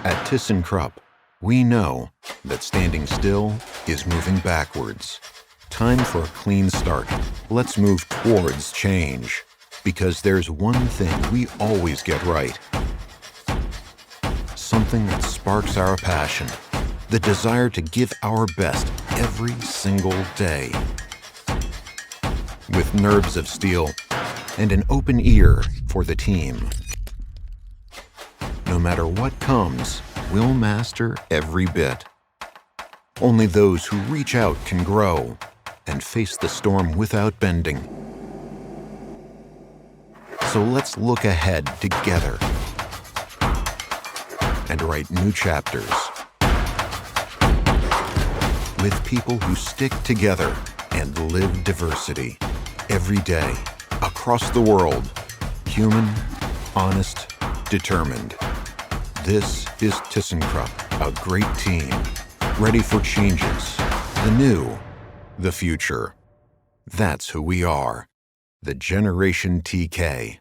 At thyssenkrupp, we know that standing still is moving backwards. Time for a clean start. Let's move towards change. Because there's one thing we always get right. Something that sparks our passion. The desire to give our best every single day. With nerves of steel and an open ear for the team. No matter what comes, we'll master every bit. Only those who reach out can grow and face the storm without bending. So let's look ahead together and write new chapters with people who stick together and live diversity every day across the world. Human, honest, determined. This is thyssenkrupp, a great team, ready for changes, the new, the future. That's who we are, the Generation TK.